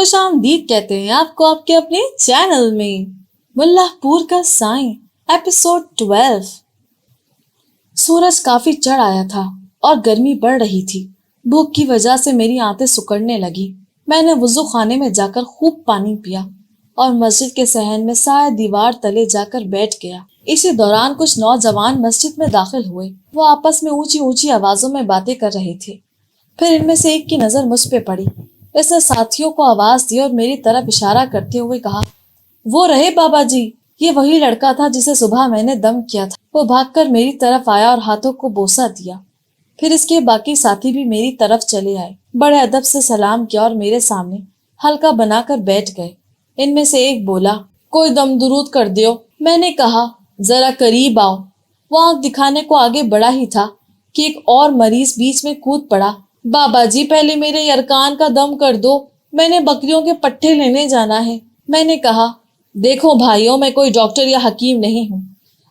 خوش آمدید کہتے ہیں آپ کو آپ کے اپنے چینل میں ملا پور کا سائیں ایپیسوڈ 12۔ سورج کافی چڑھ آیا تھا اور گرمی بڑھ رہی تھی۔ بھوک کی وجہ سے میری آنتیں سکڑنے لگی۔ میں نے وضو خانے میں جا کر خوب پانی پیا اور مسجد کے صحن میں سایہ دیوار تلے جا کر بیٹھ گیا۔ اسی دوران کچھ نوجوان مسجد میں داخل ہوئے۔ وہ آپس میں اونچی اونچی آوازوں میں باتیں کر رہے تھے۔ پھر ان میں سے ایک کی نظر مجھ پہ پڑی۔ اس نے ساتھیوں کو آواز دی اور میری طرف اشارہ کرتے ہوئے کہا، وہ رہے بابا جی۔ یہ وہی لڑکا تھا جسے صبح میں نے دم کیا تھا۔ وہ بھاگ کر میری طرف آیا اور ہاتھوں کو بوسہ دیا۔ پھر اس کے باقی ساتھی بھی میری طرف چلے آئے، بڑے ادب سے سلام کیا اور میرے سامنے حلقہ بنا کر بیٹھ گئے۔ ان میں سے ایک بولا، کوئی دم درود کر دیو۔ میں نے کہا، ذرا قریب آؤ۔ وہ آنکھ دکھانے کو آگے بڑھا ہی تھا کہ ایک اور مریض بیچ میں کود پڑا۔ بابا جی پہلے میرے یرکان کا دم کر دو، میں نے بکریوں کے پٹھے لینے جانا ہے۔ میں نے کہا، دیکھو بھائیوں، میں کوئی ڈاکٹر یا حکیم نہیں ہوں،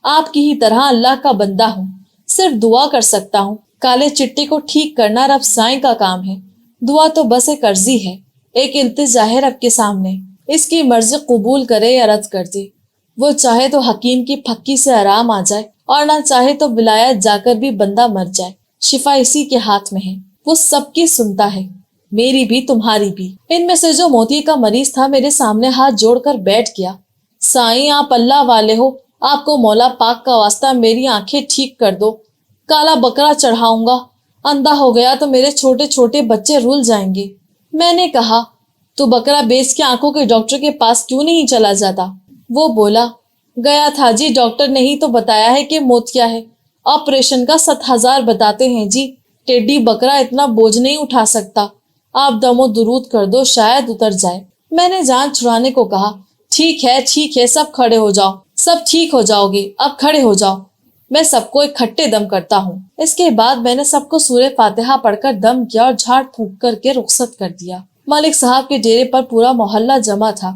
آپ کی ہی طرح اللہ کا بندہ ہوں، صرف دعا کر سکتا ہوں۔ کالے چٹے کو ٹھیک کرنا رب سائیں کا کام ہے، دعا تو بس ایک عرضی ہے، ایک التجا ہے رب کے سامنے، اس کی مرضی قبول کرے یا رد کر دے۔ وہ چاہے تو حکیم کی پھکی سے آرام آ جائے اور نہ چاہے تو ولایت جا کر بھی بندہ مر جائے، شفا اسی کے ہاتھ میں ہے، وہ سب کی سنتا ہے، میری بھی تمہاری بھی۔ ان میں سے جو موتی کا مریض تھا میرے سامنے ہاتھ جوڑ کر بیٹھ گیا۔ سائیں آپ اللہ والے ہو، آپ کو مولا پاک کا واسطہ میری آنکھیں ٹھیک کر دو، کالا بکرا چڑھاؤں گا، اندھا ہو گیا تو میرے چھوٹے چھوٹے بچے رول جائیں گے۔ میں نے کہا، تو بکرا بیچ کے آنکھوں کے ڈاکٹر کے پاس کیوں نہیں چلا جاتا؟ وہ بولا، گیا تھا جی، ڈاکٹر نے ہی تو بتایا ہے کہ موتیا ہے، آپریشن کا 7,000 بتاتے ہیں جی، ٹیڈی بکرا اتنا بوجھ نہیں اٹھا سکتا، آپ دم و درود کر دو شاید اتر جائے۔ میں نے جان چھڑانے کو کہا، ٹھیک ہے، سب کھڑے ہو جاؤ، سب ٹھیک ہو جاؤ گے، اب کھڑے ہو جاؤ، میں سب کو اکٹھے دم کرتا ہوں۔ اس کے بعد میں نے سب کو سورہ فاتحہ پڑھ کر دم کیا اور جھاڑ پھونک کر کے رخصت کر دیا۔ ملک صاحب کے ڈیرے پر پورا محلہ جمع تھا۔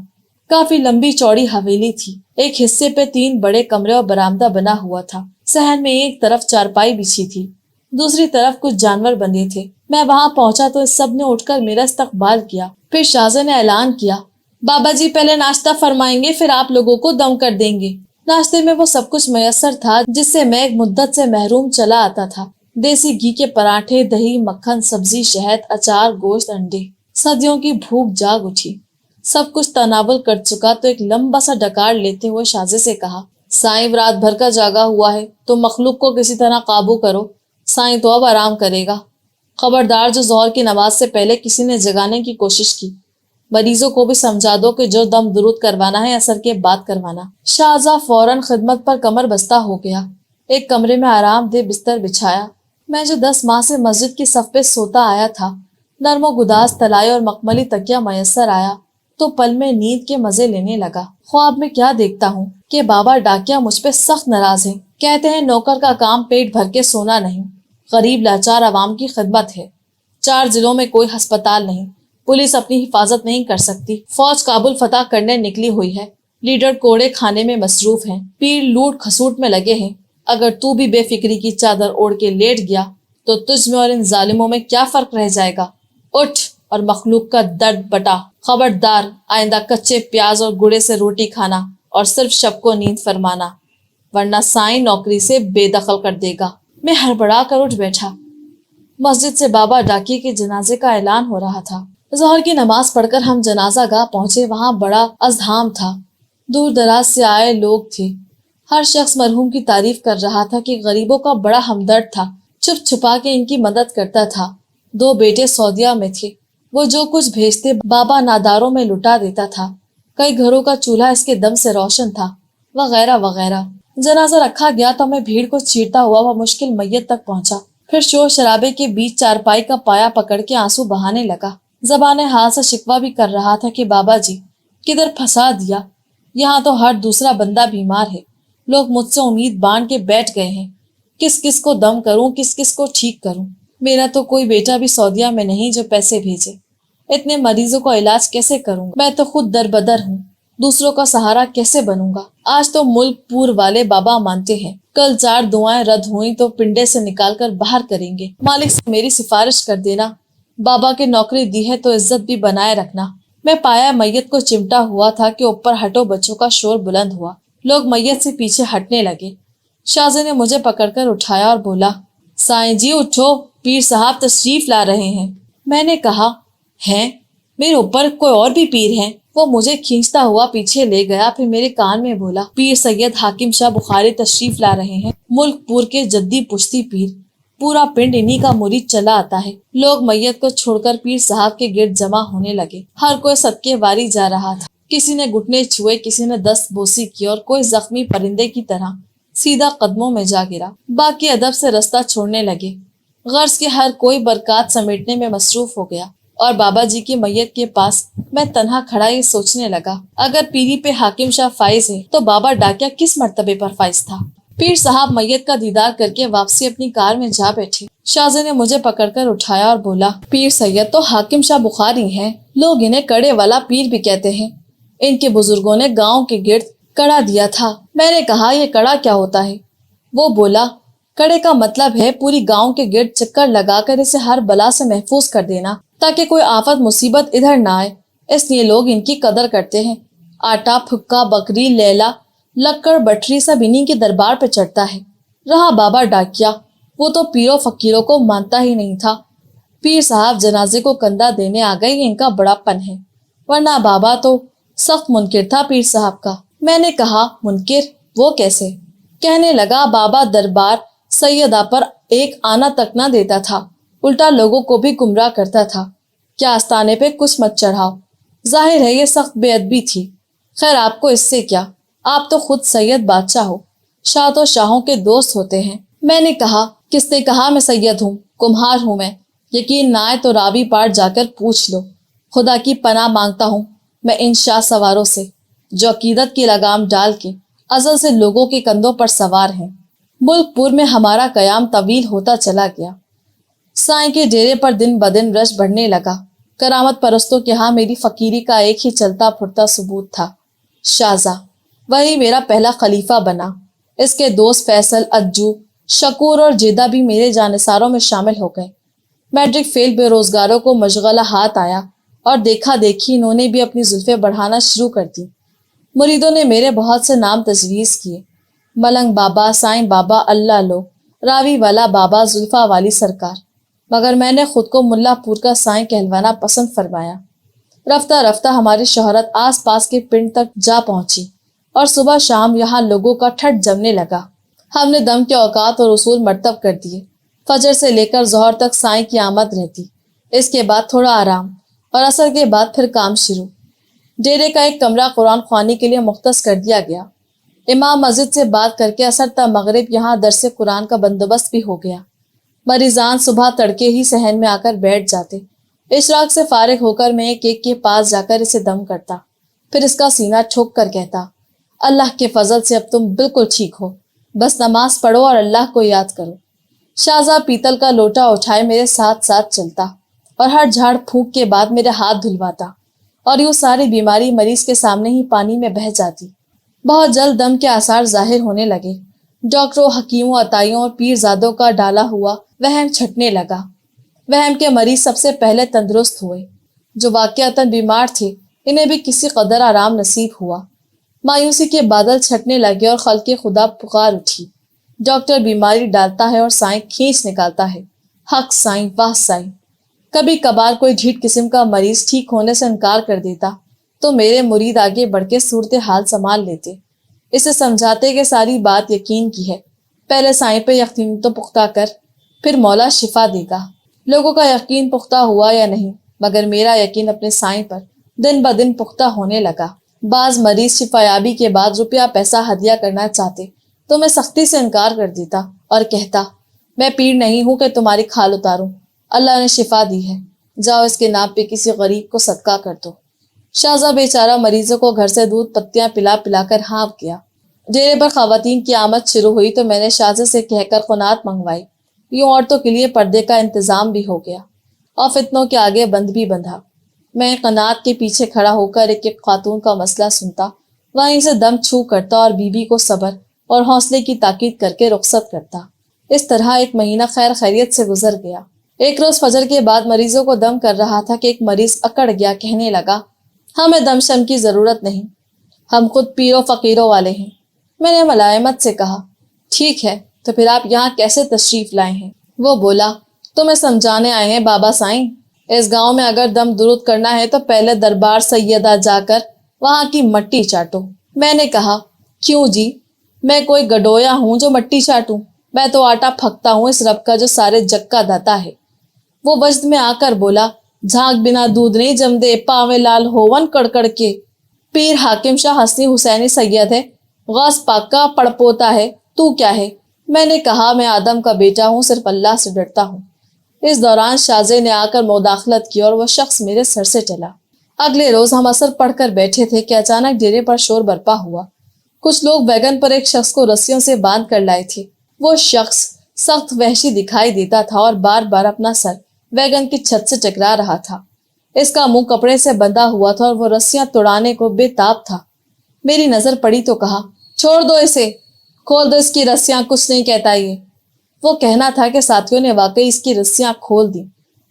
کافی لمبی چوڑی حویلی تھی۔ ایک حصے پہ 3 بڑے کمرے اور برآمدہ بنا ہوا تھا۔ صحن میں ایک طرف چارپائی بچھی تھی، دوسری طرف کچھ جانور بندھے تھے۔ میں وہاں پہنچا تو اس سب نے اٹھ کر میرا استقبال کیا۔ پھر شاہزے نے اعلان کیا، بابا جی پہلے ناشتہ فرمائیں گے، پھر آپ لوگوں کو دم کر دیں گے۔ ناشتے میں وہ سب کچھ میسر تھا جس سے میں ایک مدت سے محروم چلا آتا تھا۔ دیسی گھی کے پراٹھے، دہی، مکھن، سبزی، شہد، اچار، گوشت، انڈے۔ صدیوں کی بھوک جاگ اٹھی۔ سب کچھ تناول کر چکا تو ایک لمبا سا ڈکار لیتے ہوئے شاہزے سے کہا، سائیں رات بھر کا جاگا ہوا ہے، تو مخلوق کو کسی طرح قابو کرو، سائیں تو اب آرام کرے گا۔ خبردار، جو ظہر کی نماز سے پہلے کسی نے جگانے کی کوشش کی، مریضوں کو بھی سمجھا دو کہ جو دم درود کروانا ہے اثر کے بعد کروانا۔ شاہزہ فوراً خدمت پر کمر بستہ ہو گیا۔ ایک کمرے میں آرام دہ بستر بچھایا۔ میں جو 10 ماہ سے مسجد کی صف پہ سوتا آیا تھا، نرم و گداز تلائی اور مخملی تکیہ میسر آیا تو پل میں نیند کے مزے لینے لگا۔ خواب میں کیا دیکھتا ہوں کہ بابا ڈاکیا مجھ پہ سخت ناراض ہیں۔ کہتے ہیں نوکر کا کام پیٹ بھر کے سونا نہیں، غریب لاچار عوام کی خدمت ہے۔ 4 ضلعوں میں کوئی ہسپتال نہیں، پولیس اپنی حفاظت نہیں کر سکتی، فوج کابل فتح کرنے نکلی ہوئی ہے، لیڈر کوڑے کھانے میں مصروف ہیں، پیر لوٹ کھسوٹ میں لگے ہیں۔ اگر تو بھی بے فکری کی چادر اوڑھ کے لیٹ گیا تو تجھ میں اور ان ظالموں میں کیا فرق رہ جائے گا؟ اٹھ اور مخلوق کا درد بٹا۔ خبردار، آئندہ کچے پیاز اور گڑے سے روٹی کھانا اور صرف شب کو نیند فرمانا، ورنہ سائیں نوکری سے بے دخل کر دے گا۔ میں ہڑبڑا کر اٹھ بیٹھا۔ مسجد سے بابا ڈاکیے کے جنازے کا اعلان ہو رہا تھا۔ ظہر کی نماز پڑھ کر ہم جنازہ گاہ پہنچے۔ وہاں بڑا ازدحام تھا، دور دراز سے آئے لوگ تھے۔ ہر شخص مرحوم کی تعریف کر رہا تھا کہ غریبوں کا بڑا ہمدرد تھا، چھپ چھپا کے ان کی مدد کرتا تھا۔ 2 بیٹے سعودیہ میں تھے، وہ جو کچھ بھیجتے بابا ناداروں میں لٹا دیتا تھا۔ کئی گھروں کا چولہا اس کے دم سے روشن تھا، وغیرہ وغیرہ۔ جنازہ رکھا گیا تو میں بھیڑ کو چیرتا ہوا وہ مشکل میت تک پہنچا۔ پھر شور شرابے کے بیچ چارپائی کا پایا پکڑ کے آنسو بہانے لگا۔ زبان حال سے شکوہ بھی کر رہا تھا کہ بابا جی کدھر پھنسا دیا، یہاں تو ہر دوسرا بندہ بیمار ہے، لوگ مجھ سے امید باندھ کے بیٹھ گئے ہیں، کس کس کو دم کروں، کس کس کو ٹھیک کروں۔ میرا تو کوئی بیٹا بھی سعودیہ میں نہیں جو پیسے بھیجے، اتنے مریضوں کا علاج کیسے کروں گا؟ میں تو خود دربدر ہوں، دوسروں کا سہارا کیسے بنوں گا؟ آج تو ملک پور والے بابا مانتے ہیں، کل 4 دعائیں رد ہوئیں تو پنڈے سے نکال کر باہر کریں گے۔ مالک سے میری سفارش کر دینا، بابا کے نوکری دی ہے تو عزت بھی بنائے رکھنا۔ میں پایا میت کو چمٹا ہوا تھا کہ اوپر ہٹو بچوں کا شور بلند ہوا۔ لوگ میت سے پیچھے ہٹنے لگے۔ شازے نے مجھے پکڑ کر اٹھایا اور بولا، سائیں جی اٹھو، پیر صاحب تشریف لا رہے ہیں۔ میں نے کہا، ہیں؟ میرے اوپر کوئی اور بھی پیر ہیں؟ وہ مجھے کھینچتا ہوا پیچھے لے گیا، پھر میرے کان میں بولا، پیر سید حاکم شاہ بخاری تشریف لا رہے ہیں، ملک پور کے جدی پشتی پیر، پورا پنڈ انہی کا مرید چلا آتا ہے۔ لوگ میت کو چھوڑ کر پیر صاحب کے گرد جمع ہونے لگے۔ ہر کوئی صدقے واری جا رہا تھا۔ کسی نے گھٹنے چھوئے، کسی نے دست بوسی کی اور کوئی زخمی پرندے کی طرح سیدھا قدموں میں جا گرا۔ باقی ادب سے رستہ چھوڑنے لگے۔ غرض کے ہر کوئی برکات سمیٹنے میں مصروف ہو گیا، اور بابا جی کی میت کے پاس میں تنہا کھڑا یہ سوچنے لگا، اگر پیری پہ حاکم شاہ فائز ہے تو بابا ڈاکیا کس مرتبے پر فائز تھا؟ پیر صاحب میت کا دیدار کر کے واپسی اپنی کار میں جا بیٹھے۔ شازے نے مجھے پکڑ کر اٹھایا اور بولا، پیر سید تو حاکم شاہ بخاری ہیں، لوگ انہیں کڑے والا پیر بھی کہتے ہیں۔ ان کے بزرگوں نے گاؤں کے گرد کڑا دیا تھا۔ میں نے کہا، یہ کڑا کیا ہوتا ہے؟ وہ بولا، کڑے کا مطلب ہے پوری گاؤں کے گرد چکر لگا کر اسے ہر بلا سے محفوظ کر دینا، تاکہ کوئی آفت مصیبت ادھر نہ آئے، اس لیے لوگ ان کی قدر کرتے ہیں۔ آٹا، پھکا، بکری، لیلا، لکڑ، بٹری سب انہی کے دربار پہ چڑھتا ہے۔ رہا بابا ڈاکیا، وہ تو پیروں فقیروں کو مانتا ہی نہیں تھا۔ پیر صاحب جنازے کو کندھا دینے آ گئے، یہ ان کا بڑا پن ہے، ورنہ بابا تو سخت منکر تھا پیر صاحب کا۔ میں نے کہا، منکر؟ وہ کیسے؟ کہنے لگا، بابا دربار سیدہ پر ایک آنا تک نہ دیتا تھا، الٹا لوگوں کو بھی گمراہ کرتا تھا۔ کیا آستانے پہ کچھ مت چڑھاؤ، ظاہر ہے یہ سخت بے ادبی تھی۔ خیر آپ کو اس سے کیا، آپ تو خود سید بادشاہ ہو، شاہ تو شاہوں کے دوست ہوتے ہیں۔ میں نے کہا، کس نے کہا میں سید ہوں؟ کمہار ہوں میں، یقین نہ آئے تو راوی پار جا کر پوچھ لو۔ خدا کی پناہ مانگتا ہوں میں ان شاہ سواروں سے، جو عقیدت کی لگام ڈال کے ازل سے لوگوں کے کندھوں پر سوار ہیں۔ ملک پور میں ہمارا قیام طویل ہوتا چلا گیا۔ سائیں کے ڈیرے پر دن بدن رش بڑھنے لگا۔ کرامت پرستوں کے ہاں میری فقیری کا ایک ہی چلتا پھرتا ثبوت تھا، شازا۔ وہی میرا پہلا خلیفہ بنا۔ اس کے دوست فیصل، اجو، شکور اور جیدہ بھی میرے جانثاروں میں شامل ہو گئے۔ میٹرک فیل بے روزگاروں کو مشغلہ ہاتھ آیا، اور دیکھا دیکھی انہوں نے بھی اپنی زلفیں بڑھانا شروع کر دی۔ مریدوں نے میرے بہت سے نام تجویز کیے، ملنگ بابا، سائیں بابا، اللہ لو، راوی والا بابا، زلفا والی سرکار، مگر میں نے خود کو ملا پور کا سائیں کہلوانا پسند فرمایا۔ رفتہ رفتہ ہماری شہرت آس پاس کے پنڈ تک جا پہنچی، اور صبح شام یہاں لوگوں کا ٹھٹ جمنے لگا۔ ہم نے دم کے اوقات اور اصول مرتب کر دیے۔ فجر سے لے کر ظہر تک سائیں کی آمد رہتی، اس کے بعد تھوڑا آرام، اور عصر کے بعد پھر کام شروع۔ ڈیرے کا ایک کمرہ قرآن خوانی کے لیے مختص کر دیا گیا۔ امام مسجد سے بات کر کے عصر تا مغرب یہاں درس قرآن کا بندوبست بھی ہو گیا۔ مریضان صبح تڑکے ہی صحن میں آ کر بیٹھ جاتے۔ اشراق سے فارغ ہو کر میں ایک ایک کے پاس جا کر اسے دم کرتا، پھر اس کا سینہ ٹھوک کر کہتا، اللہ کے فضل سے اب تم بالکل ٹھیک ہو، بس نماز پڑھو اور اللہ کو یاد کرو۔ شازا پیتل کا لوٹا اٹھائے میرے ساتھ ساتھ چلتا، اور ہر جھاڑ پھونک کے بعد میرے ہاتھ دھلواتا، اور یوں ساری بیماری مریض کے سامنے ہی پانی میں بہہ جاتی۔ بہت جلد دم کے آثار ظاہر ہونے لگے۔ ڈاکٹروں، حکیموں، عطائیوں اور پیر زادوں کا ڈالا ہوا وہم چھٹنے لگا۔ وہم کے مریض سب سے پہلے تندرست ہوئے۔ جو واقعتاً بیمار تھے انہیں بھی کسی قدر آرام نصیب ہوا۔ مایوسی کے بادل چھٹنے لگے اور خلق خدا پکار اٹھی، ڈاکٹر بیماری ڈالتا ہے اور سائیں کھینچ نکالتا ہے۔ حق سائیں، واہ سائیں۔ کبھی کبھار کوئی ڈھیٹ قسم کا مریض ٹھیک ہونے سے انکار کر دیتا تو میرے مرید آگے بڑھ کے صورتحال سنبھال لیتے، اسے سمجھاتے کہ ساری بات یقین کی ہے، پہلے سائیں پہ یقین تو پختہ کر، پھر مولا شفا دے گا۔ لوگوں کا یقین پختہ ہوا یا نہیں، مگر میرا یقین اپنے سائیں پر دن بدن پختہ ہونے لگا۔ بعض مریض شفایابی کے بعد روپیہ پیسہ ہدیہ کرنا چاہتے تو میں سختی سے انکار کر دیتا اور کہتا، میں پیر نہیں ہوں کہ تمہاری کھال اتاروں، اللہ نے شفا دی ہے، جاؤ اس کے نام پہ کسی غریب کو صدقہ کر دو۔ شازا بیچارہ مریضوں کو گھر سے دودھ پتیاں پلا پلا کر ہانپ گیا۔ ڈیرے پر خواتین کی آمد شروع ہوئی تو میں نے شازے سے کہہ کر قنات منگوائی، یوں عورتوں کے لیے پردے کا انتظام بھی ہو گیا، اور فتنوں کے آگے بند بھی بندھا۔ میں قنات کے پیچھے کھڑا ہو کر ایک ایک خاتون کا مسئلہ سنتا، وہیں سے دم چھو کرتا اور بی بی کو صبر اور حوصلے کی تاکید کر کے رخصت کرتا۔ اس طرح ایک مہینہ خیر خیریت سے گزر گیا۔ ایک روز فجر کے بعد مریضوں کو دم کر رہا تھا کہ ایک مریض اکڑ گیا، کہنے لگا، ہمیں دمشم کی ضرورت نہیں، ہم خود پیروں فقیروں والے ہیں۔ میں نے ملائمت سے کہا، ٹھیک ہے تو پھر آپ یہاں کیسے تشریف لائے ہیں؟ وہ بولا، تمہیں سمجھانے آئے ہیں بابا سائیں، اس گاؤں میں اگر دم درود کرنا ہے تو پہلے دربار سیدہ جا کر وہاں کی مٹی چاٹو۔ میں نے کہا، کیوں جی، میں کوئی گڈویا ہوں جو مٹی چاٹوں؟ میں تو آٹا پھکتا ہوں اس رب کا جو سارے جگ کا داتا ہے۔ وہ وجد میں آ کر بولا، جھانک بنا دودھ نہیں جمدے، پاوے لال ہوون کڑکڑ کے۔ پیر حاکم شاہ حسنی حسینی سید ہے، غوث پاک کا پڑپوتا ہے، تو کیا ہے؟ میں نے کہا، میں آدم کا بیٹا ہوں، صرف اللہ سے ڈرتا ہوں۔ اس دوران شازے نے آ کر مداخلت کی اور وہ شخص میرے سر سے چلا۔ اگلے روز ہم عصر پڑھ کر بیٹھے تھے کہ اچانک ڈیرے پر شور برپا ہوا۔ کچھ لوگ ویگن پر ایک شخص کو رسیوں سے باندھ کر لائے تھے۔ وہ شخص سخت وحشی دکھائی دیتا تھا اور بار بار اپنا سر ویگن کی چھت سے ٹکرا رہا تھا۔ اس کا منہ کپڑے سے بندھا ہوا تھا اور وہ رسیاں توڑانے کو بے تاب تھا۔ میری نظر پڑی تو کہا، چھوڑ دو اسے، کھول دو اس کی رسیاں، کچھ نہیں کہتا یہ۔ وہ کہنا تھا کہ ساتھیوں نے واقعی اس کی رسیاں کھول دی۔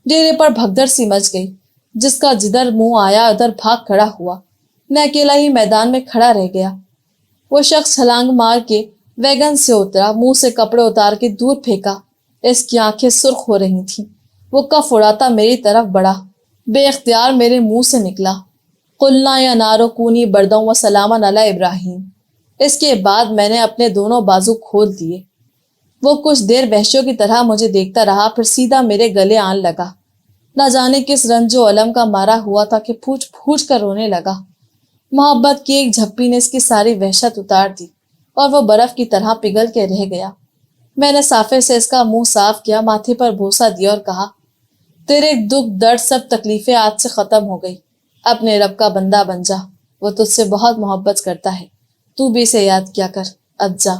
ڈیرے پر بھگدڑ سی مچ گئی، جس کا جدھر منہ آیا ادھر بھاگ کھڑا ہوا۔ میں اکیلا ہی میدان میں کھڑا رہ گیا۔ وہ شخص چھلانگ مار کے ویگن سے اترا، منہ سے کپڑے اتار کے دور پھینکا۔ اس کی آنکھیں سرخ ہو رہی تھیں۔ وہ کف اڑاتا میری طرف بڑھا۔ بے اختیار میرے منہ سے نکلا، قلنا یا نارو کونی بردوں و سلامن علی ابراہیم۔ اس کے بعد میں نے اپنے دونوں بازو کھول دیے۔ وہ کچھ دیر وحشیوں کی طرح مجھے دیکھتا رہا، پھر سیدھا میرے گلے آن لگا۔ نہ جانے کس رنج و علم کا مارا ہوا تھا کہ پھوٹ پھوٹ کر رونے لگا۔ محبت کی ایک جھپی نے اس کی ساری وحشت اتار دی اور وہ برف کی طرح پگھل کے رہ گیا۔ میں نے صافے سے اس کا منہ صاف کیا، ماتھے پر بوسہ دیا اور کہا، تیرے دکھ درد سب تکلیفیں آج سے ختم ہو گئی۔ اپنے رب کا بندہ بن جا، وہ تجھ سے بہت محبت کرتا ہے، تو بھی اسے یاد کیا کر۔ اب جا،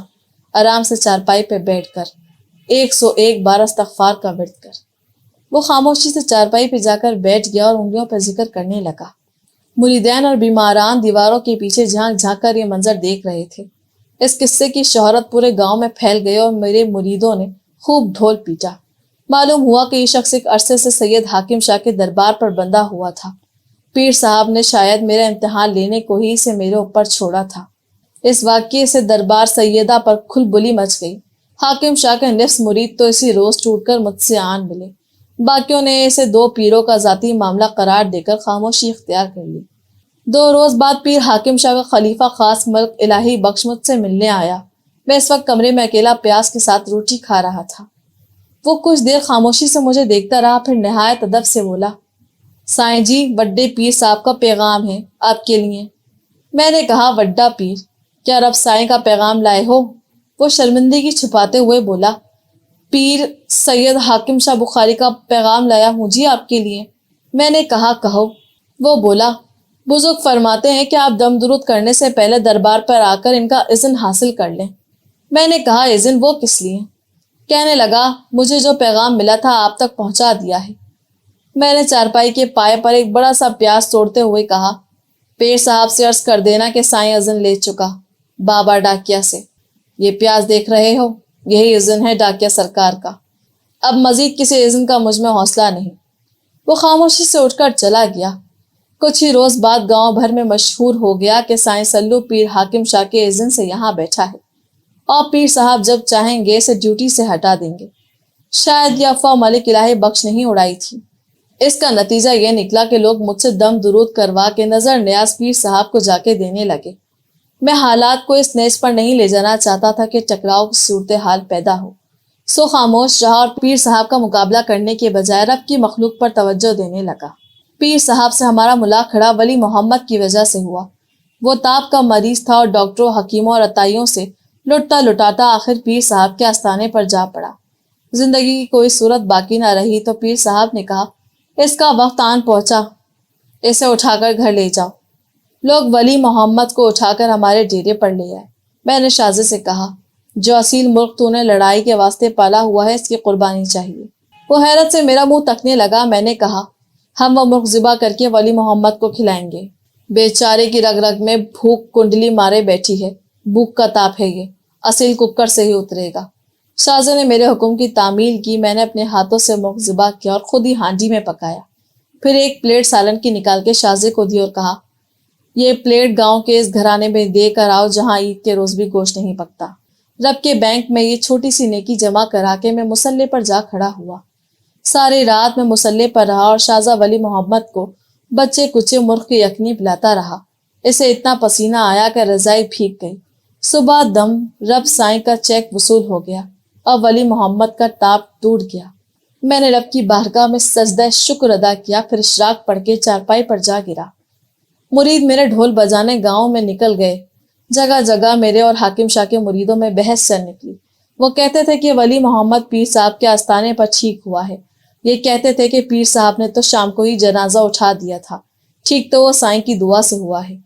آرام سے چارپائی پہ بیٹھ کر 101 بار استغفار کا ورد کر۔ وہ خاموشی سے چارپائی پہ جا کر بیٹھ گیا اور انگلیوں پر ذکر کرنے لگا۔ مریدین اور بیماران دیواروں کے پیچھے جھانک جھانک کر یہ منظر دیکھ رہے تھے۔ اس قصے کی شہرت پورے گاؤں میں پھیل گئی اور میرے مریدوں نے خوب ڈھول پیٹا۔ معلوم ہوا کہ یہ شخص ایک عرصے سے سید حاکم شاہ کے دربار پر بندھا ہوا تھا۔ پیر صاحب نے شاید میرا امتحان لینے کو ہی اسے میرے اوپر چھوڑا تھا۔ اس واقعے سے دربار سیدہ پر کھل بلی مچ گئی۔ حاکم شاہ کے نفس مرید تو اسی روز ٹوٹ کر مجھ سے آن ملے۔ باقیوں نے اسے 2 پیروں کا ذاتی معاملہ قرار دے کر خاموشی اختیار کر لی۔ 2 روز بعد پیر حاکم شاہ کا خلیفہ خاص ملک الہی بخش مجھ سے ملنے آیا۔ میں اس وقت کمرے میں اکیلا پیاز کے ساتھ روٹی کھا رہا تھا۔ وہ کچھ دیر خاموشی سے مجھے دیکھتا رہا، پھر نہایت ادب سے بولا، سائیں جی، وڈے پیر صاحب کا پیغام ہے آپ کے لیے۔ میں نے کہا، وڈا پیر، کیا رب سائیں کا پیغام لائے ہو؟ وہ شرمندگی چھپاتے ہوئے بولا، پیر سید حاکم شاہ بخاری کا پیغام لایا ہوں جی آپ کے لیے۔ میں نے کہا، کہو۔ وہ بولا، بزرگ فرماتے ہیں کہ آپ دم درود کرنے سے پہلے دربار پر آ کر ان کا اذن حاصل کر لیں۔ میں نے کہا، اذن وہ کس لیے؟ کہنے لگا، مجھے جو پیغام ملا تھا آپ تک پہنچا دیا ہے۔ میں نے چارپائی کے پائے پر ایک بڑا سا پیاز توڑتے ہوئے کہا، پیر صاحب سے عرض کر دینا کہ سائیں اذن لے چکا بابا ڈاکیا سے۔ یہ پیاز دیکھ رہے ہو، یہی اذن ہے ڈاکیا سرکار کا۔ اب مزید کسی اذن کا مجھ میں حوصلہ نہیں۔ وہ خاموشی سے اٹھ کر چلا گیا۔ کچھ ہی روز بعد گاؤں بھر میں مشہور ہو گیا کہ سائیں سلو پیر حاکم شاہ کے اذن سے یہاں بیٹھا ہے اور پیر صاحب جب چاہیں گے اسے ڈیوٹی سے ہٹا دیں گے۔ شاید یہ افواہ ملک الہی بخش نہیں اڑائی تھی۔ اس کا نتیجہ یہ نکلا کہ لوگ مجھ سے دم درود کروا کے نظر نیاز پیر صاحب کو جا کے دینے لگے۔ میں حالات کو اس نیز پر نہیں لے جانا چاہتا تھا کہ ٹکراؤ کی صورتحال پیدا ہو، سو خاموش رہا اور پیر صاحب کا مقابلہ کرنے کے بجائے رب کی مخلوق پر توجہ دینے لگا۔ پیر صاحب سے ہمارا ملاقہ ولی محمد کی وجہ سے ہوا۔ وہ تاپ کا مریض تھا اور ڈاکٹروں، حکیموں اور عطائیوں سے لٹتا لٹاتا آخر پیر صاحب کے آستانے پر جا پڑا۔ زندگی کی کوئی صورت باقی نہ رہی تو پیر صاحب نے کہا، اس کا وقت آن پہنچا، اسے اٹھا کر گھر لے جاؤ۔ لوگ ولی محمد کو اٹھا کر ہمارے ڈیرے پر لے آئے۔ میں نے شازے سے کہا، جو اصیل ملک تو نے لڑائی کے واسطے پالا ہوا ہے، اس کی قربانی چاہیے۔ وہ حیرت سے میرا منہ تکنے لگا۔ میں نے کہا، ہم وہ مرغ ذبح کر کے ولی محمد کو کھلائیں گے۔ بیچارے کی رگ رگ میں بھوک کنڈلی مارے بیٹھی ہے، بھوک کا تاپ ہے، یہ اصیل ککر سے ہی اترے گا۔ شازے نے میرے حکم کی تعمیل کی۔ میں نے اپنے ہاتھوں سے مرغ ذبح کیا اور خود ہی ہانڈی میں پکایا، پھر ایک پلیٹ سالن کی نکال کے شازے کو دی اور کہا، یہ پلیٹ گاؤں کے اس گھرانے میں دے کر آؤ جہاں عید کے روز بھی گوشت نہیں پکتا۔ رب کے بینک میں یہ چھوٹی سی نیکی جمع کرا کے میں مصلے پر جا کھڑا ہوا۔ ساری رات میں مصلے پر رہا اور شاہزہ ولی محمد کو بچے کچے مرغ کی یخنی پلاتا رہا۔ اسے اتنا پسینہ آیا کہ رضائی بھیگ گئی۔ صبح دم رب سائیں کا چیک وصول ہو گیا اور ولی محمد کا ٹاپ ٹوٹ گیا۔ میں نے رب کی بارگاہ میں سجدہ شکر ادا کیا، پھر اشراق پڑھ کے چارپائی پر جا گرا۔ مرید میرے ڈھول بجانے گاؤں میں نکل گئے۔ جگہ جگہ میرے اور حاکم شاہ کے مریدوں میں بحث چل نکلی۔ وہ کہتے تھے کہ ولی محمد پیر صاحب کے آستانے پر ٹھیک ہوا ہے۔ یہ کہتے تھے کہ پیر صاحب نے تو شام کو ہی جنازہ اٹھا دیا تھا، ٹھیک تو وہ سائیں کی دعا سے ہوا ہے۔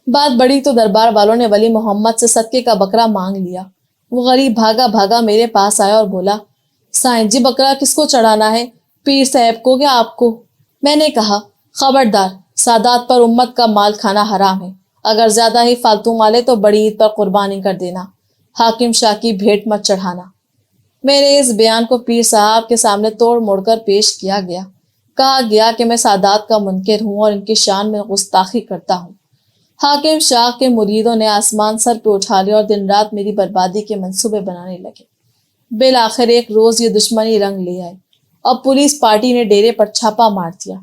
بات بڑی تو دربار والوں نے ولی محمد سے صدقے کا بکرا مانگ لیا۔ وہ غریب بھاگا بھاگا میرے پاس آیا اور بولا، سائیں جی بکرا کس کو چڑھانا ہے، پیر صاحب کو یا آپ کو؟ میں نے کہا، خبردار، سادات پر امت کا مال کھانا حرام ہے، اگر زیادہ ہی فالتو مالے تو بڑی عید پر قربانی کر دینا، حاکم شاہ کی بھیٹ مت چڑھانا۔ میرے اس بیان کو پیر صاحب کے سامنے توڑ موڑ کر پیش کیا گیا۔ کہا گیا کہ میں سادات کا منکر ہوں اور ان کی شان میں گستاخی کرتا ہوں۔ حاکم شاہ کے مریدوں نے آسمان سر پہ اٹھا لیا اور دن رات میری بربادی کے منصوبے بنانے لگے۔ بالآخر ایک روز یہ دشمنی رنگ لے آئے اور پولیس پارٹی نے ڈیرے پر چھاپا مار دیا۔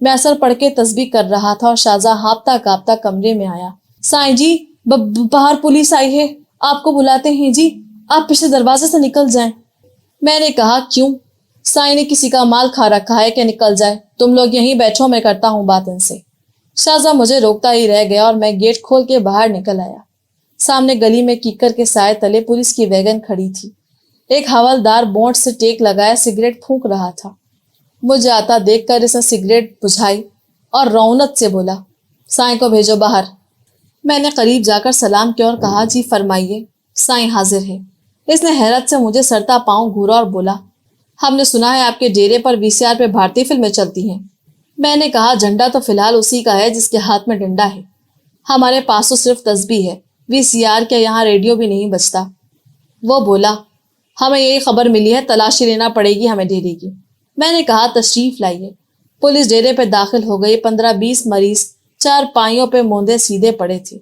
میں اثر پڑھ کے تسبیح کر رہا تھا اور شاہجہاں ہانپتا کانپتا کمرے میں آیا۔ سائیں جی باہر پولیس آئی ہے، آپ کو بلاتے ہیں جی، آپ پچھلے دروازے سے نکل جائیں۔ میں نے کہا، کیوں؟ سائیں نے کسی کا مال کھا رکھا ہے کہ نکل جائے؟ تم لوگ یہیں بیٹھو، میں کرتا ہوں بات ان سے۔ شاہجہاں مجھے روکتا ہی رہ گیا اور میں گیٹ کھول کے باہر نکل آیا۔ سامنے گلی میں کیکر کے سائے تلے پولیس کی ویگن کھڑی تھی۔ ایک حوالدار بونٹ سے ٹیک لگائے سگریٹ پھونک رہا تھا۔ مجھے آتا دیکھ کر اس نے سگریٹ بجھائی اور رونت سے بولا، سائیں کو بھیجو باہر۔ میں نے قریب جا کر سلام کیا اور کہا، جی فرمائیے، سائیں حاضر ہے۔ اس نے حیرت سے مجھے سرتا پاؤں گھورا اور بولا، ہم نے سنا ہے آپ کے ڈیرے پر VCR پہ بھارتی فلمیں چلتی ہیں۔ میں نے کہا، جھنڈا تو فی الحال اسی کا ہے جس کے ہاتھ میں ڈنڈا ہے، ہمارے پاس تو صرف تسبیح ہے، VCR کیا یہاں ریڈیو بھی نہیں بجتا۔ وہ بولا، ہمیں یہی خبر ملی ہے، تلاشی لینا پڑے گی ہمیں ڈیرے کی۔ میں نے کہا، تشریف لائیے۔ پولیس ڈیرے پہ داخل ہو گئی۔ 15-20 مریض چار پائیوں پہ موندے سیدھے پڑے تھے۔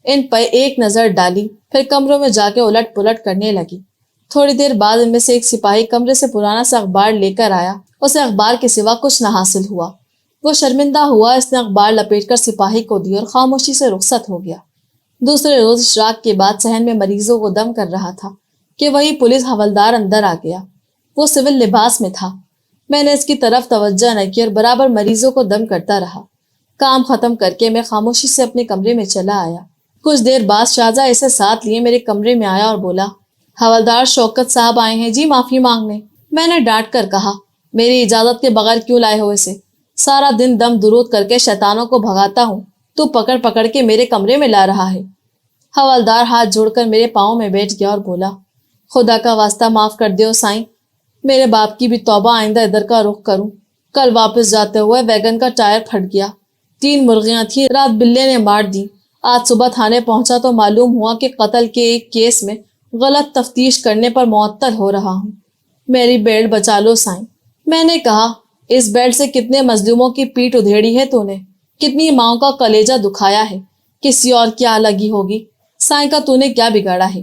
ان پہ ایک نظر ڈالی، پھر کمروں میں جا کے الٹ پلٹ کرنے لگی۔ تھوڑی دیر بعد ان میں سے ایک سپاہی کمرے سے پرانا سا اخبار لے کر آیا۔ اسے اخبار کے سوا کچھ نہ حاصل ہوا۔ وہ شرمندہ ہوا، اس نے اخبار لپیٹ کر سپاہی کو دی اور خاموشی سے رخصت ہو گیا۔ دوسرے روز اشراق کے بعد صحن میں مریضوں کو دم کر رہا تھا کہ وہی پولیس حوالدار اندر آ گیا۔ وہ سول لباس میں تھا۔ میں نے اس کی طرف توجہ نہ کی اور برابر مریضوں کو دم کرتا رہا۔ کام ختم کر کے میں خاموشی سے اپنے کمرے میں چلا آیا۔ کچھ دیر بعد شاہجہاں اسے ساتھ لیے میرے کمرے میں آیا اور بولا، حوالدار شوکت صاحب آئے ہیں جی معافی مانگنے۔ میں نے ڈانٹ کر کہا، میری اجازت کے بغیر کیوں لائے ہو اسے؟ سارا دن دم درود کر کے شیطانوں کو بھگاتا ہوں، تو پکڑ پکڑ کے میرے کمرے میں لا رہا ہے۔ حوالدار ہاتھ جوڑ کر میرے پاؤں میں بیٹھ گیا اور بولا، خدا کا واسطہ معاف کر دیو سائیں، میرے باپ کی بھی توبہ، آئندہ ادھر کا رخ کروں۔ کل واپس جاتے ہوئے ویگن کا ٹائر پھٹ گیا، 3 مرغیاں تھیں، رات بلے نے مار دی۔ آج صبح تھانے پہنچا تو معلوم ہوا کہ قتل کے ایک کیس میں غلط تفتیش کرنے پر معطل ہو رہا ہوں۔ میری بیڑ بچا لو سائیں۔ میں نے کہا، اس بیڑ سے کتنے مظلوموں کی پیٹ ادھیڑی ہے تو نے، کتنی ماؤں کا کلیجہ دکھایا ہے، کسی اور کیا لگی ہوگی، سائیں کا تو نے کیا بگاڑا ہے؟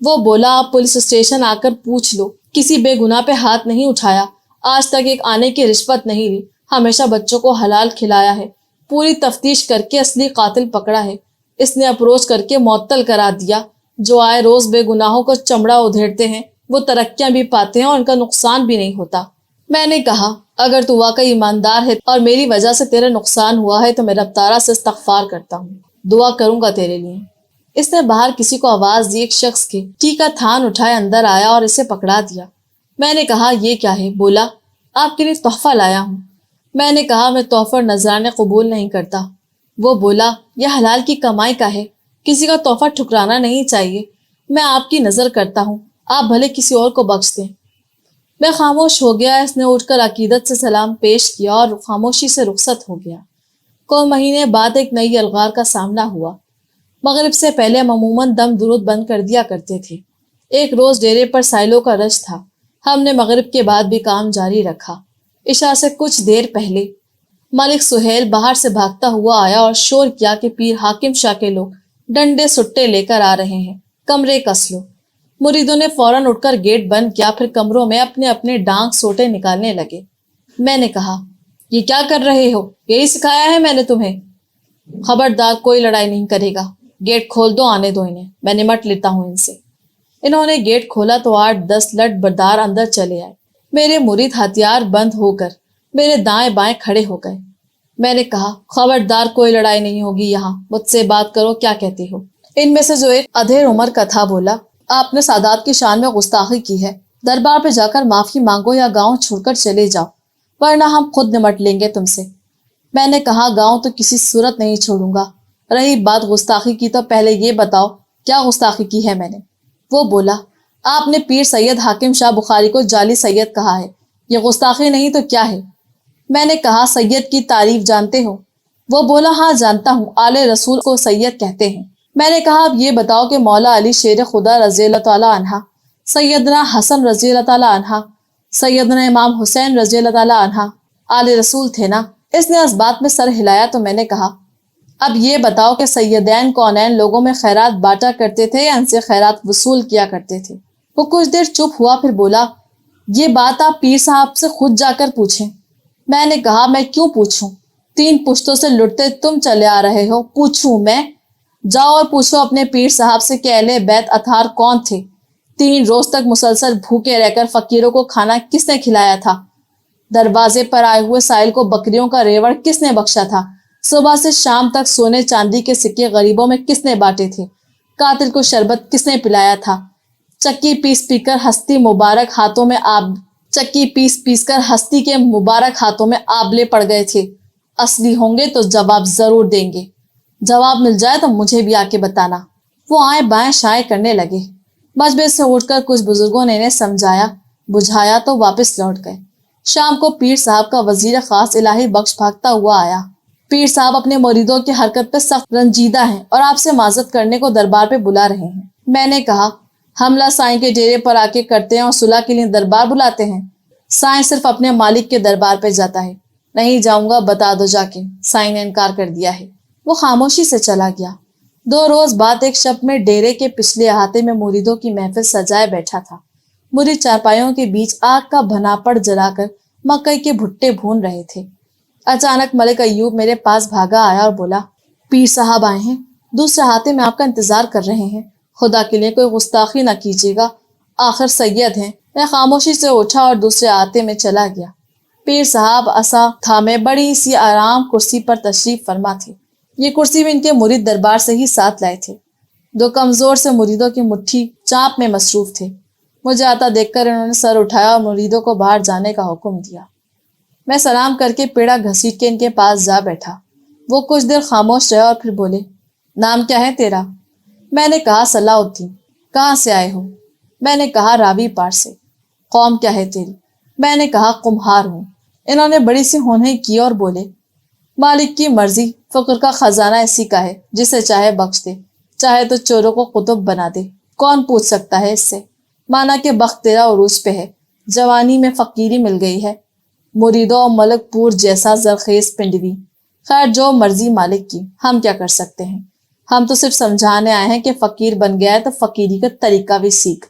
وہ بولا، آپ پولیس اسٹیشن آ کر پوچھ لو، کسی بے گناہ پہ ہاتھ نہیں اٹھایا، آج تک ایک آنے کی رشوت نہیں لی، ہمیشہ بچوں کو حلال کھلایا ہے، پوری تفتیش کر کے اصلی قاتل پکڑا ہے، اس نے اپروچ کر کے معطل کرا دیا۔ جو آئے روز بے گناہوں کو چمڑا ادھیڑتے ہیں وہ ترقیاں بھی پاتے ہیں اور ان کا نقصان بھی نہیں ہوتا۔ میں نے کہا، اگر تو واقعی ایماندار ہے اور میری وجہ سے تیرا نقصان ہوا ہے تو میں رب تعالیٰ سے استغفار کرتا ہوں، دعا کروں گا تیرے لیے۔ اس نے باہر کسی کو آواز دی، ایک شخص کے ٹیکا تھان اٹھائے اندر آیا اور اسے پکڑا دیا۔ میں نے کہا، یہ کیا ہے؟ بولا، آپ کے لیے تحفہ لایا ہوں۔ میں نے کہا، میں تحفہ اور نذرانے قبول نہیں کرتا۔ وہ بولا، یہ حلال کی کمائی کا ہے، کسی کا تحفہ ٹھکرانا نہیں چاہیے، میں آپ کی نظر کرتا ہوں، آپ بھلے کسی اور کو بخش دیں۔ میں خاموش ہو گیا۔ اس نے اٹھ کر عقیدت سے سلام پیش کیا اور خاموشی سے رخصت ہو گیا۔ کوئی مہینے بعد ایک نئی الغار کا سامنا ہوا۔ مغرب سے پہلے ہم عموماً دم درود بند کر دیا کرتے تھے۔ ایک روز ڈیرے پر سائلوں کا رش تھا، ہم نے مغرب کے بعد بھی کام جاری رکھا۔ عشاء سے کچھ دیر پہلے ملک سہیل باہر سے بھاگتا ہوا آیا اور شور کیا کہ پیر حاکم شاہ کے لوگ ڈنڈے سٹے لے کر آ رہے ہیں، کمرے کس لو۔ مریدوں نے فوراً اٹھ کر گیٹ بند کیا، پھر کمروں میں اپنے اپنے ڈانک سوٹے نکالنے لگے۔ میں نے کہا، یہ کیا کر رہے ہو؟ یہی سکھایا ہے میں نے تمہیں؟ خبردار، کوئی لڑائی نہیں کرے گا، گیٹ کھول دو، آنے دو انہیں، میں نمٹ لیتا ہوں ان سے۔ انہوں نے گیٹ کھولا تو 8-10 لٹ بردار اندر چلے آئے۔ میرے مرید ہتھیار بند ہو کر میرے دائیں بائیں کھڑے ہو گئے۔ میں نے کہا، خبردار، کوئی لڑائی نہیں ہوگی یہاں، مجھ سے بات کرو، کیا کہتی ہو؟ ان میں سے جو ایک ادھیر عمر کا تھا بولا، آپ نے سادات کی شان میں گستاخی کی ہے، دربار پہ جا کر معافی مانگو یا گاؤں چھوڑ کر چلے جاؤ، ورنہ ہم خود نمٹ لیں گے تم سے۔ میں نے کہا، گاؤں تو کسی صورت نہیں چھوڑوں گا، رہی بات گستاخی کی تو پہلے یہ بتاؤ کیا گستاخی کی ہے میں نے؟ وہ بولا، آپ نے پیر سید حاکم شاہ بخاری کو جعلی سید کہا ہے، یہ گستاخی نہیں تو کیا ہے؟ میں نے کہا، سید کی تعریف جانتے ہو؟ وہ بولا، ہاں جانتا ہوں، آل رسول کو سید کہتے ہیں۔ میں نے کہا، اب یہ بتاؤ کہ مولا علی شیر خدا رضی اللہ تعالیٰ عنہ، سیدنا حسن رضی اللہ تعالیٰ عنہ، سیدنا امام حسین رضی اللہ تعالیٰ عنہ آل رسول تھے نا؟ اس نے اس بات میں سر ہلایا تو میں نے کہا، اب یہ بتاؤ کہ سیدین کونین لوگوں میں خیرات بانٹا کرتے تھے یا ان سے خیرات وصول کیا کرتے تھے؟ وہ کچھ دیر چپ ہوا، پھر بولا، یہ بات آپ پیر صاحب سے خود جا کر پوچھیں۔ میں نے کہا، میں کیوں پوچھوں؟ 3 پشتوں سے لٹتے تم چلے آ رہے ہو، پوچھوں میں؟ جاؤ اور پوچھو اپنے پیر صاحب سے کہ اہل بیت اطہار کون تھے، 3 روز تک مسلسل بھوکے رہ کر فقیروں کو کھانا کس نے کھلایا تھا، دروازے پر آئے ہوئے سائل کو بکریوں کا ریوڑ کس نے بخشا تھا، صبح سے شام تک سونے چاندی کے سکے غریبوں میں کس نے بانٹے تھے، قاتل کو شربت کس نے پلایا تھا، چکی پیس پی کر ہستی کر ہستی کے مبارک ہاتھوں میں آبلے پڑ گئے تھے۔ اصلی ہوں گے تو جواب ضرور دیں گے، جواب مل جائے تو مجھے بھی آ کے بتانا۔ وہ آئیں بائیں شائیں کرنے لگے۔ مجمع سے اٹھ کر کچھ بزرگوں نے انہیں سمجھایا بجھایا تو واپس لوٹ گئے۔ شام کو پیر صاحب کا وزیر خاص الہی بخش بھاگتا ہوا آیا۔ پیر صاحب اپنے مریدوں کی حرکت پہ سخت رنجیدہ ہیں اور آپ سے معذرت کرنے کو دربار پہ بلا رہے ہیں۔ میں نے کہا، حملہ سائیں کے ڈیرے پر آ کے کرتے ہیں اور صلح کے لیے دربار بلاتے ہیں؟ سائیں صرف اپنے مالک کے دربار پہ جاتا ہے۔ نہیں جاؤں گا، بتا دو جا کے، سائیں نے انکار کر دیا ہے۔ وہ خاموشی سے چلا گیا۔ 2 روز بعد ایک شب میں ڈیرے کے پچھلے احاطے میں مریدوں کی محفل سجائے بیٹھا تھا۔ مرید چارپائیوں کے بیچ آگ کا بھناپڑ جلا کر مکئی کے بھٹے بھون رہے تھے۔ اچانک ملک ایوب میرے پاس بھاگا آیا اور بولا، پیر صاحب آئے ہیں، دوسرے احاطے میں آپ کا انتظار کر رہے ہیں، خدا کے لیے کوئی گستاخی نہ کیجیے گا، آخر سید ہیں۔ میں خاموشی سے اٹھا اور دوسرے احاطے میں چلا گیا۔ پیر صاحب عصا تھامے بڑی سی آرام کرسی پر تشریف فرما تھے۔ یہ کرسی بھی ان کے مرید دربار سے ہی ساتھ لائے تھے۔ 2 کمزور سے مریدوں کی مٹھی چاپ میں مصروف تھے۔ مجھے آتا دیکھ کر انہوں نے سر اٹھایا اور مریدوں کو باہر جانے کا حکم دیا۔ میں سلام کر کے پیڑا گھسیٹ کے ان کے پاس جا بیٹھا۔ وہ کچھ دیر خاموش رہے اور پھر بولے، نام کیا ہے تیرا؟ میں نے کہا، صلاح الدین۔ کہاں سے آئے ہو؟ میں نے کہا، راوی پار سے۔ قوم کیا ہے تیری؟ میں نے کہا، قمہار ہوں۔ انہوں نے بڑی سی ہونہیں کی اور بولے، مالک کی مرضی، فقر کا خزانہ اسی کا ہے، جسے چاہے بخش دے، چاہے تو چوروں کو قطب بنا دے، کون پوچھ سکتا ہے اس سے؟ مانا کہ بخت تیرا عروج پہ ہے، جوانی میں فقیری مل گئی ہے، مریدوں اور ملک پور جیسا زرخیز پنڈوی۔ خیر جو مرضی مالک کی، ہم کیا کر سکتے ہیں؟ ہم تو صرف سمجھانے آئے ہیں کہ فقیر بن گیا ہے تو فقیری کا طریقہ بھی سیکھ۔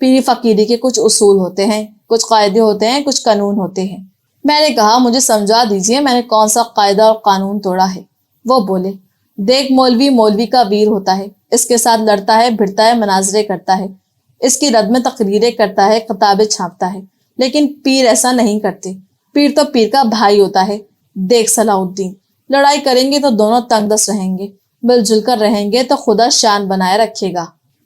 پیری فقیری کے کچھ اصول ہوتے ہیں، کچھ قاعدے ہوتے ہیں، کچھ قانون ہوتے ہیں۔ میں نے کہا، مجھے سمجھا دیجئے میں نے کون سا قاعدہ اور قانون توڑا ہے؟ وہ بولے، دیکھ مولوی مولوی کا ویر ہوتا ہے، اس کے ساتھ لڑتا ہے، بھڑتا ہے، مناظرے کرتا ہے، اس کی رد میں تقریریں کرتا ہے، کتابیں چھاپتا ہے، لیکن پیر ایسا نہیں کرتے۔ پیر تو پیر کا بھائی ہوتا ہے۔ دیکھ صلاح الدین، لڑائی کریں گے تو دونوں تنگ دست رہیں گے، مل جل کر رہیں گے تو خدا شان بنائے رکھے گا۔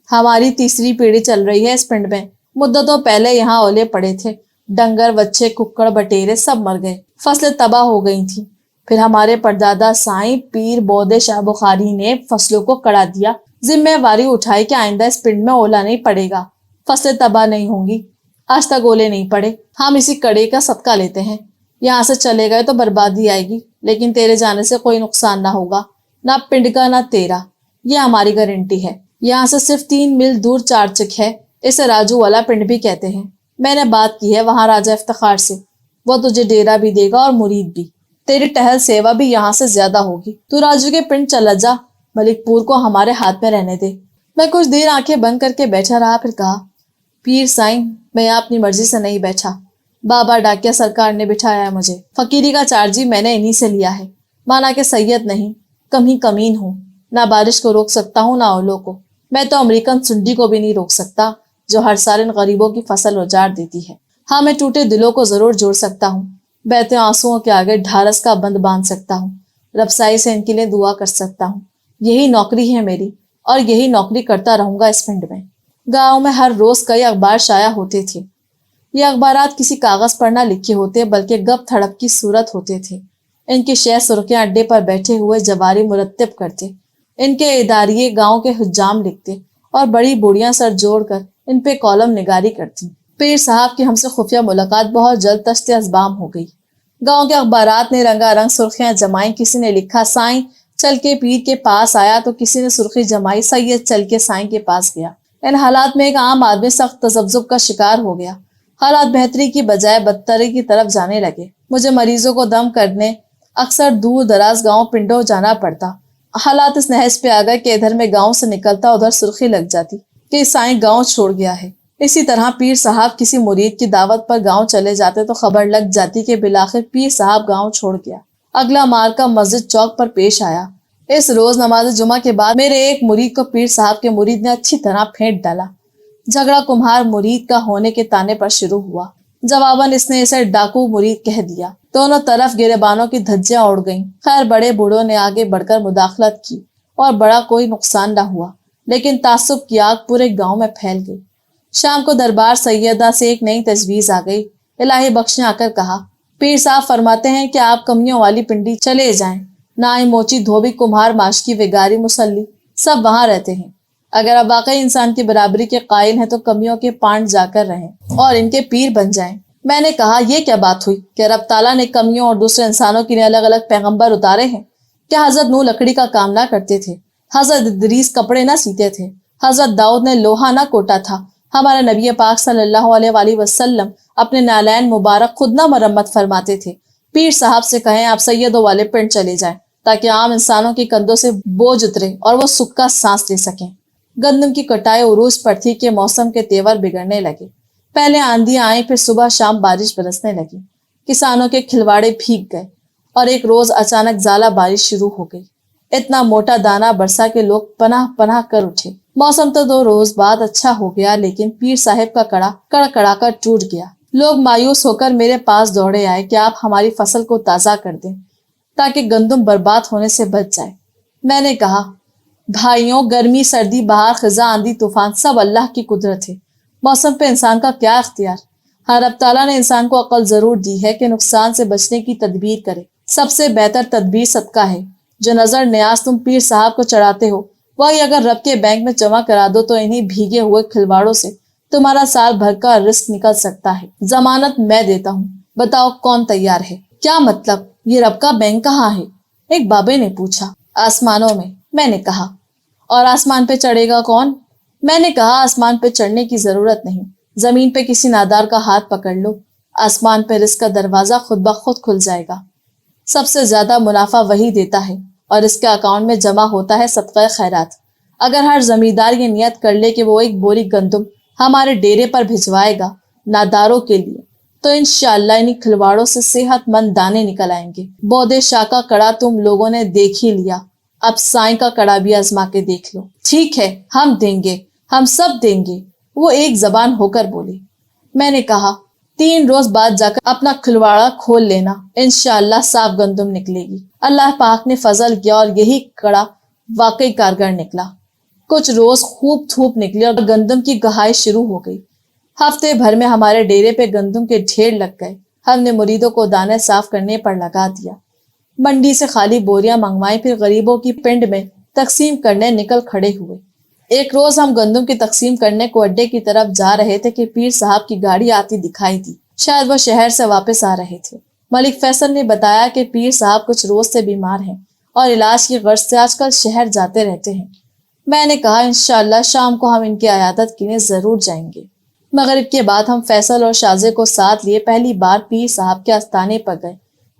ہماری تیسری پیڑھی چل رہی ہے اس پنڈ میں، مدتوں پہلے یہاں اولے پڑے تھے، ڈنگر بچے ککڑ بٹیرے سب مر گئے، فصلیں تباہ ہو گئی تھیں۔ پھر ہمارے پردادا سائیں پیر بودے شاہ بخاری نے فصلوں کو کڑا دیا، ذمہ واری اٹھائی کہ آئندہ اس پنڈ میں اولا نہیں پڑے گا، فصلیں تباہ نہیں ہوں گی۔ آج تک اولے نہیں پڑے، ہم اسی کڑے کا صدقہ لیتے ہیں۔ یہاں سے چلے گئے تو بربادی آئے گی، لیکن تیرے جانے سے کوئی نقصان نہ ہوگا، نہ پنڈ کا نہ تیرا، یہ ہماری گارنٹی ہے۔ یہاں سے صرف 3 میل دور چارچک ہے، اسے راجو والا پنڈ بھی کہتے ہیں۔ میں نے بات کی ہے وہاں راجہ افتخار سے، وہ تجھے ڈیرا بھی دے گا اور مرید بھی۔ تیری ٹہل سیوا بھی یہاں سے زیادہ ہوگی، تو راجو کے پنڈ چلا جا، ملک پور کو ہمارے ہاتھ میں رہنے دے۔ میں کچھ دیر آنکھیں بند کر کے بیٹھا رہا، پھر کہا، پیر سائیں، میں یہاں اپنی مرضی سے نہیں بیٹھا، بابا ڈاکیا سرکار نے بٹھایا ہے مجھے، فقیری کا چارج میں نے انہی سے لیا ہے، مانا کہ سید نہیں، کمی کمین ہوں، نہ بارش کو روک سکتا ہوں نہ اولوں کو، میں تو امریکن سنڈی کو بھی نہیں روک سکتا جو ہر سال ان غریبوں کی فصل اجاڑ دیتی ہے۔ ہاں، میں ٹوٹے دلوں کو ضرور جوڑ سکتا ہوں، بہتے آنسوؤں کے آگے ڈھارس کا بند باندھ سکتا ہوں، ربسائی سے ان کے لیے دعا کر سکتا ہوں، یہی نوکری ہے میری، اور یہی نوکری کرتا رہوں گا اس پنڈ میں۔ گاؤں میں ہر روز کئی اخبار شائع ہوتے تھے، یہ اخبارات کسی کاغذ پر نہ لکھے ہوتے بلکہ گپ تھڑپ کی صورت ہوتے تھے، ان کی شہ سرخیاں اڈے پر بیٹھے ہوئے جواری مرتب کرتے، ان کے اداریے گاؤں کے حجام لکھتے اور بڑی بوڑھیاں سر جوڑ کر ان پہ کالم نگاری کرتی۔ پیر صاحب کی ہم سے خفیہ ملاقات بہت جلد تشت ازبام ہو گئی۔ گاؤں کے اخبارات نے رنگا رنگ سرخیاں جمائیں، کسی نے لکھا سائیں چل کے پیر کے پاس آیا، تو کسی نے سرخی جمائی سید چل کے سائیں کے پاس گیا۔ ان حالات میں ایک عام آدمی سخت تذبذب کا شکار ہو گیا، حالات بہتری کی بجائے بدتری کی طرف جانے لگے۔ مجھے مریضوں کو دم کرنے اکثر دور دراز گاؤں پنڈوں جانا پڑتا۔ حالات اس نہج پہ آ گئے کہ ادھر میں گاؤں سے نکلتا ادھر سرخی لگ جاتی کہ سائیں گاؤں چھوڑ گیا ہے۔ اسی طرح پیر صاحب کسی مرید کی دعوت پر گاؤں چلے جاتے تو خبر لگ جاتی کہ بالآخر پیر صاحب گاؤں چھوڑ گیا۔ اگلا مارکا مسجد چوک پر پیش آیا۔ اس روز نماز جمعہ کے بعد میرے ایک مرید کو پیر صاحب کے مرید نے اچھی طرح پھینٹ ڈالا۔ جھگڑا کمہار مرید کا ہونے کے تانے پر شروع ہوا، جواباً اس نے اسے ڈاکو مرید کہہ دیا۔ دونوں طرف گریبانوں کی دھجیاں اڑ گئیں۔ خیر بڑے بوڑھوں نے آگے بڑھ کر مداخلت کی اور بڑا کوئی نقصان نہ ہوا، لیکن تعصب کی آگ پورے گاؤں میں پھیل گئی۔ شام کو دربار سیدہ سے ایک نئی تجویز آ گئی۔ الہی بخش نے آ کر کہا، پیر صاحب فرماتے ہیں کہ آپ کمیوں والی پنڈی چلے جائیں، نائی موچی دھوبی کمہار ماشکی وگاری مسلی سب وہاں رہتے ہیں۔ اگر آپ واقعی انسان کی برابری کے قائل ہیں تو کمیوں کے پانڈ جا کر رہیں اور ان کے پیر بن جائیں۔ میں نے کہا، یہ کیا بات ہوئی کہ رب تعالیٰ نے کمیوں اور دوسرے انسانوں کے لیے الگ الگ پیغمبر اتارے ہیں؟ کیا حضرت نوح لکڑی کا کام نہ کرتے تھے؟ حضرت ادریس کپڑے نہ سیتے تھے؟ حضرت داؤد نے لوہا نہ کوٹا تھا؟ ہمارے نبی پاک صلی اللہ علیہ وآلہ وسلم اپنے نالین مبارک خود نہ مرمت فرماتے تھے؟ پیر صاحب سے کہیں آپ سیدوں والے پنڈ چلے جائیں تاکہ عام انسانوں کے کندھوں سے بوجھ اترے اور وہ سکھ کا سانس لے سکیں۔ گندم کی کٹائی عروج پر تھی کہ موسم کے تیور بگڑنے لگے۔ پہلے آندھیاں آئیں، پھر صبح شام بارش برسنے لگی۔ کسانوں کے کھلواڑے بھیگ گئے اور ایک روز اچانک زالہ بارش شروع ہو گئی۔ اتنا موٹا دانہ برسا کہ لوگ پناہ پناہ کر اٹھے۔ موسم تو 2 روز بعد اچھا ہو گیا، لیکن پیر صاحب کا کڑا کڑکڑا کر ٹوٹ گیا۔ لوگ مایوس ہو کر میرے پاس دوڑے آئے کہ آپ ہماری فصل کو تازہ کر دیں تاکہ گندم برباد ہونے سے بچ جائے۔ میں نے کہا، بھائیوں، گرمی سردی بہار خزاں آندھی طوفان سب اللہ کی قدرت ہے، موسم پہ انسان کا کیا اختیار؟ ہاں، رب تعالیٰ نے انسان کو عقل ضرور دی ہے کہ نقصان سے بچنے کی تدبیر کرے۔ سب سے بہتر تدبیر صدقہ ہے۔ جو نظر نیاز تم پیر صاحب کو چڑھاتے ہو، وہی اگر رب کے بینک میں جمع کرا دو تو انہی بھیگے ہوئے کھلواڑوں سے تمہارا سال بھر کا رزق نکل سکتا ہے۔ ضمانت میں دیتا ہوں، بتاؤ کون تیار ہے؟ کیا مطلب؟ یہ رب کا بینک کہاں ہے؟ ایک بابے نے پوچھا۔ آسمانوں میں، میں نے کہا۔ اور آسمان پہ چڑھے گا کون؟ میں نے کہا، آسمان پہ چڑھنے کی ضرورت نہیں، زمین پہ کسی نادار کا ہاتھ پکڑ لو، آسمان پہ رزق کا دروازہ خود بخود کھل جائے گا۔ سب سے زیادہ منافع وہی دیتا ہے اور اس کے اکاؤنٹ میں جمع ہوتا ہے صدقہ خیرات۔ اگر ہر زمیندار یہ نیت کر لے کہ وہ ایک بوری گندم ہمارے ڈیرے پر بھجوائے گا ناداروں کے لیے، تو انشاءاللہ انہی کھلواڑوں سے صحت مند دانے نکل آئیں گے۔ بودے شاہ کا کڑا تم لوگوں نے دیکھ ہی لیا، اب سائیں کا کڑا بھی آزما کے دیکھ لو۔ ٹھیک ہے، ہم دیں گے، ہم سب دیں گے، وہ ایک زبان ہو کر بولے۔ میں نے کہا، 3 روز بعد جا کر اپنا کھلواڑا کھول لینا، انشاءاللہ صاف گندم نکلے گی۔ اللہ پاک نے فضل کیا اور یہی کڑا واقعی کارگر نکلا۔ کچھ روز خوب دھوپ نکلی اور گندم کی گہائی شروع ہو گئی۔ ہفتے بھر میں ہمارے ڈیرے پہ گندم کے ڈھیر لگ گئے۔ ہم نے مریدوں کو دانے صاف کرنے پر لگا دیا، منڈی سے خالی بوریاں منگوائیں، پھر غریبوں کی پنڈ میں تقسیم کرنے نکل کھڑے ہوئے۔ ایک روز ہم گندم کی تقسیم کرنے کو اڈے کی طرف جا رہے تھے کہ پیر صاحب کی گاڑی آتی دکھائی دی، شاید وہ شہر سے واپس آ رہے تھے۔ ملک فیصل نے بتایا کہ پیر صاحب کچھ روز سے بیمار ہیں اور علاج کی غرض سے آج کل شہر جاتے رہتے ہیں۔ میں نے کہا، انشاءاللہ شام کو ہم ان کی عیادت کے لیے ضرور جائیں گے۔ مغرب کے بعد ہم فیصل اور شازے کو ساتھ لیے پہلی بار پیر صاحب کے آستانے پر گئے۔